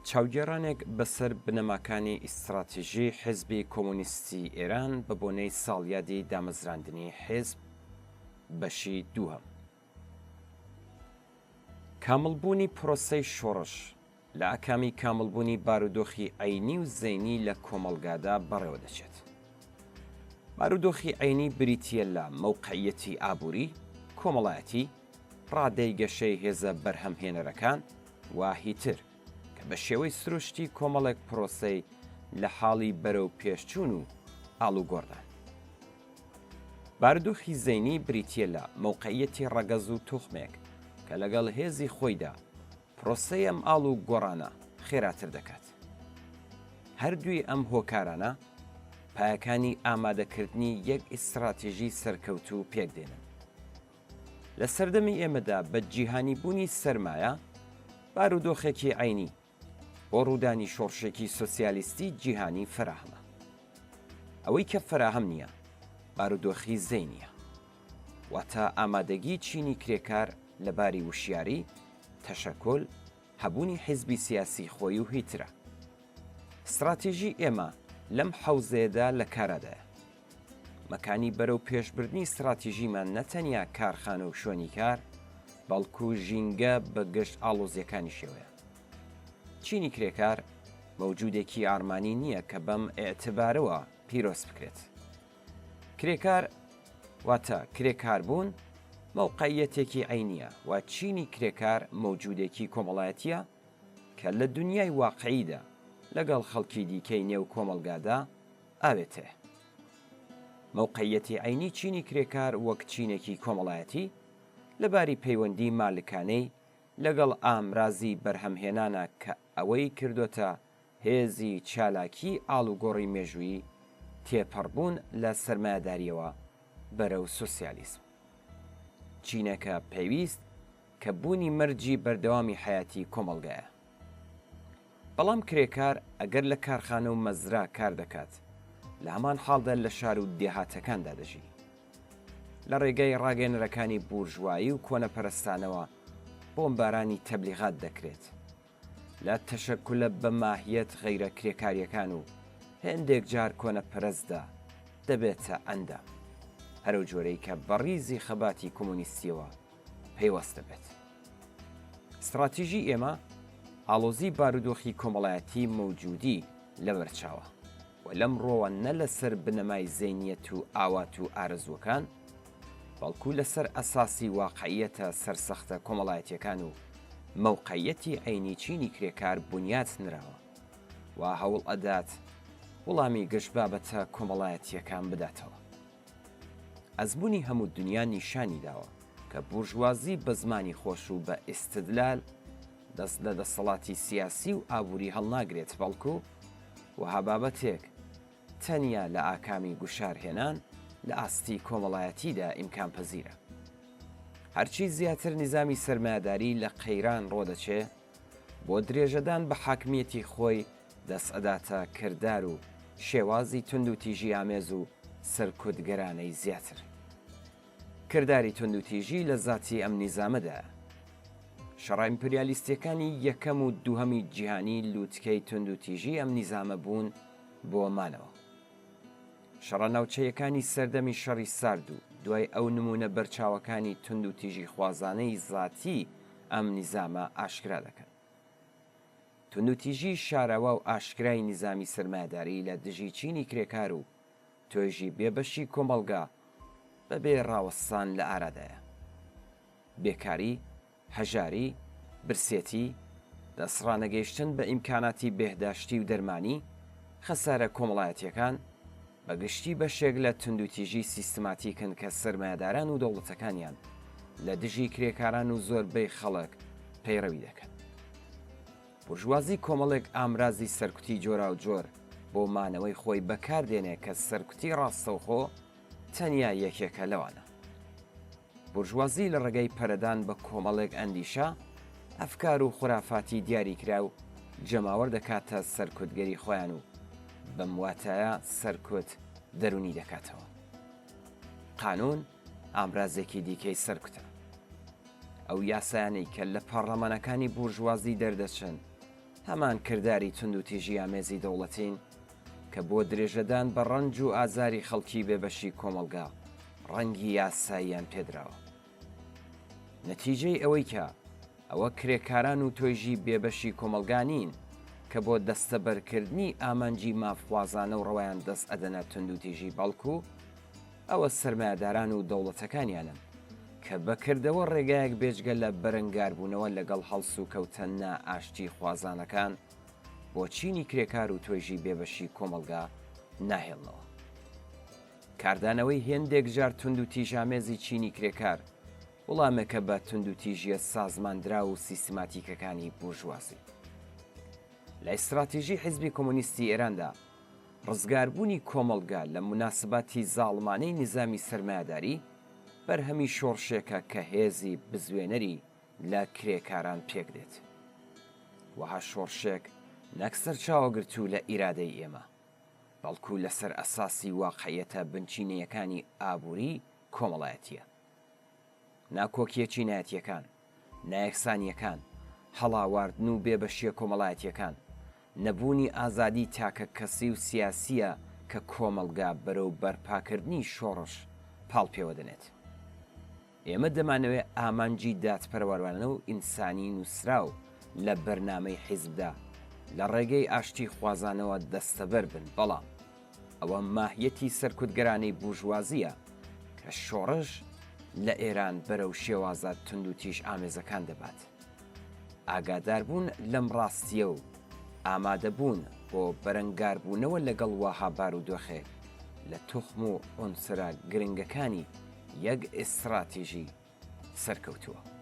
چاوگێڕانێک بەسەر بنەماکانی ئیستراتیژی حیزبی کۆمونیستی ئێران بە بۆنەی ساڵیادی دامەزراندنی حیزب بەشی دووهەم. کاملبوونی پرۆسەی شۆڕش لە ئاکامی کاملبوونی بارودۆخی عەینی و زەینی لە کۆمەڵگادا بەڕێوە دەچێت. بارودۆخی عەینی بریتیە لە مەوقعیەتی ئابووری، کۆمەڵایەتی، ڕادەی گەشەی هێزە بەرهەمهێنەرەکان و هیتر کە بە شێوەی سروشتی کۆمەڵێک پرۆسەی لە حاڵی بەرەو پێشچوون و ئاڵوگۆڕدان. بارودۆخی زەینی بریتیە لە مەوقعیەتی ڕەگەز و توخمێک کە لەگەڵ هێزی خۆیدا پرۆسەی ئەم ئاڵ و گۆڕانە خێراتر دەکات. هەردووی ئەم هۆکارانە پایەکانی ئامادەکردنی یەک ئیستراتیژی سەرکەوتوو پێکدێنن. لە سەردەمی ئێمەدا بە جیهانی بوونی سەرمایە بارودۆخێکی عەینی بۆ ڕوودانی شۆڕشێکی سۆسیالیستی جیهانی فراهەمە. ئەوەی کە فراهەم نییە بارودۆخی زەینیە، واتە ئامادەگی چینی کرێکار لەباری وشیاری، تەشەکۆل، هەبوونی حیزبی سیاسی خۆی و هیترە. استراتیژی ئێمە لەم حەوزەیەدا لە کارەدایە. مەکانی بەرەو پێشبردنی استراتیژیمان نەتەنیا کارخانە و شوێنی کار، بەڵکو ژینگە بە گەشت ئاڵۆزیەکانی شێوەیە. چینی کرێکار مەوجودێکی ئارمانی نییە کە بەم ئێعتبارەوە پیرۆز بکرێت. کرێکار واتە کرێکاربوون مەوقعیەتێکی عەینیە و چینی کرێکار مەوجودێکی کۆمەڵایەتیە کە لە دنیای واقعیدا لەگەڵ خەڵکی دیکەی نێو کۆمەلگادا ئاوێتێ. مەوقعیەتی عەینی چینی کرێکار وەک چینێکی کۆمەڵایەتی لەباری پەیوەندی مالکانەی لەگەڵ ئامرازی بەرهەمهێنانە کە ئەوەی کردوتە هێزی چالاکی ئاڵوگۆڕی مێژووی تێپەڕبوون لە سەرمایەداریەوە بەرەو سۆسیالیزم. چینەکە پێویست کە بوونی مەرجی بەردەوامی حیاتی کۆمەڵگایە. بەڵام کرێکار ئەگەر لە کارخانە و مەزرا کار دەکات، لە هەمان حاڵدا لە شار و دێهاتەکاندا دەژی. لە ڕێگەی ڕاگەنەرەکانی بورژوایی و کۆنەپەرستانەوە بۆمبارانی تەبلیغات دەکرێت. لە تەشەکولە بە ماهیەت غەیرە کرێکاریەکان و هێندێک جار کۆنەپەرستدا دەبێتە ئەندام، هەرو جۆرەی کە بەڕیزی خەباتی کۆمونیستیەوە پەیوەستە بێت. استراتیژی ئێمە ئاڵۆزی بارودۆخی کۆمەڵایەتی مەوجودی لەبەرچاوە و لەم ڕۆوە نە لەسەر بنەمای زەینیەت و ئاوات و ئارەزوەکان، بەڵکو لەسەر ئەساسی واقعیەتە سەرسەختە کۆمەڵایەتیەکان و مەوقعیەتی عەینی چینی کرێکار بنیات نراوە و هەوڵ ئەدات وەڵامی گەشت بابەتە کۆمەڵایەتیەکان بداتەوە. ئەزموونی هەموو دنیا نیشانی داوە کە بورژوازی بە زمانی خۆش و بە ئیستدلال دەست لە دەسەڵاتی سیاسی و ئابووری هەڵناگرێت، بەڵکو وەها بابەتێک تەنیا لە ئاکامی گوشارهێنان لە ئاستی کۆمەڵایەتیدا ئیمکان پەزیرە. هەرچی زیاتر نظامی سەرمایەداری لە قەیران ڕۆدەچێ، بۆ درێژەدان بە حاکمیەتی خۆی دەست ئەداتە کردار و شێوازی تند و تیژی ئامێز و سەرکوتگەرانەی زیاتر. کرداری تند و تیژی لە زاتی ئەم نیزامەدایە. شەڕە ئیمپریالیستیەکانی یەکەم و دووهەمی جیهانی لووتکەی تند و تیژی ئەم نیزامە بوون بۆمانەوە. شەڕە ناوچەیەکانی سەردەمی شەڕی سارد و دوای ئەو نمونە بەرچاوەکانی تند و تیژی خوازانەی زاتی ئەم نیزامە ئاشکرا دەکەن. تند و تیژی شاراوە و ئاشکرای نیزامی سەرمایەداری لە دژی چینی کرێکار و توێژی بێبەشی کۆمەڵگا بەبێ ڕاوەستان لە ئارادایە. بێکاری، هەژاری، برسێتی، دەسڕانەگەیشتن بە ئیمکاناتی بێهداشتی و دەرمانی، خەسارە کۆمەڵایەتیەکان بەگشتی بەشێک لە تند و تیژی سیستماتیکن کە سەرمایەداران و دەوڵەتەکانیان لە دژی کرێکاران و زۆربەی خەڵک پەیڕەوی دەکەن. بورژوازی کۆمەڵێک ئامرازی سەرکوتی جۆرا و جۆر بۆ مانەوەی خۆی بەکاردێنێ کە سەرکوتی ڕاستەوخۆ تەنیا یەکێکە لەوانە. بورژوازی لە ڕێگەی پەرەدان بە کۆمەڵێک ئەندیشە، ئەفکار و خورافاتی دیاریکرا و جەماوەر دەکاتە سەرکوتگەری خۆیان و بەم واتایە سەرکوت دەرونی دەکاتەوە. قانون ئامرازێکی دیکەی سەرکوتە. ئەو یاسایانەی کە لە پەرلەمانەکانی بورژوازی دەردەچن هەمان کردداری تونند و تیژی ئامێزی دەوڵەتین کە بۆ درێژەدان بە ڕەنج و ئازاری خەڵکی بێبەشی کۆمەلگا ڕەنگی یاساییان پێدراوە. نەتیجەی ئەوەی کە ئەوە کرێکاران و تۆیژی بێبەشی کۆمەلگانین کە بۆ دەستەبەرکردنی ئامانجی مافوازانە و ڕەوایان دەست ئەدەنە تونند و تیژی بەڵکو ئەوە سەرمایه‌داران و دەوڵەتەکانیانن کە بەکردەوە ڕێگایەک بێجگە لە بەرەنگاربوونەوە لەگەڵ هەڵس و کەوتە نائاشتی خوازانەکان بۆ چینی کرێکار و تۆیژی بێبەشی کۆمەلگا ناهێڵنەوە. کاردانەوەی هێندێک جار تونند و تیژامێزی چینی کرێکار وەڵامێکە بە تونند و تیژیە سازماندرا و سیستماتیکەکانی بورژوازی. لە ئیستراتیژی حیزبی کۆمۆنیستی ئێراندا ڕزگاربوونی کۆمەلگا لە مناسبەتی زاڵمانەی نظامی سەرمایه‌داری بەرهەمی شۆڕشێکە کە هێزی بزوێنەری لە کرێکاران پێک دێت. وەها شۆڕشێک نەک سەرچاوەگرتوو لە ئیرادەی ئێمە بەڵکو لەسەر ئەساسی واقعیەتە بنچینەیەکانی ئابووری کۆمەڵایەتیە. ناکۆکیە چینایەتیەکان، نایەکسانیەکان، هەڵاواردن و بێبەشیە کۆمەڵایەتیەکان، نەبوونی ئازادی تاکە کەسی و سیاسیە کە کۆمەلگا بەرەو بەرپاکردنی شۆڕش پاڵ پێوە دەنێت. ئێمە دەمانەوێت ئامانجی دادپەروەرانە و ئینسانی نووسراو لە بەرنامەی حیزبدا لە ڕێگەی ئاشتی خوازانەوە دەستەبەر بن، بەڵام ئەوە ماهیەتی سەرکوتگەرانەی بورژوازیە کە شۆڕش لە ئێران بەرەو شێوازە تونند و تیژ ئامێزەکان دەبات. ئاگاداربوون لەم ڕاستیە و ئامادەبوون بۆ بەرەنگاربوونەوە لەگەڵ واها بارودۆخێ لە توخم و ئۆنسرە گرنگەکانی یەک ئیستراتیژی سەرکەوتووە.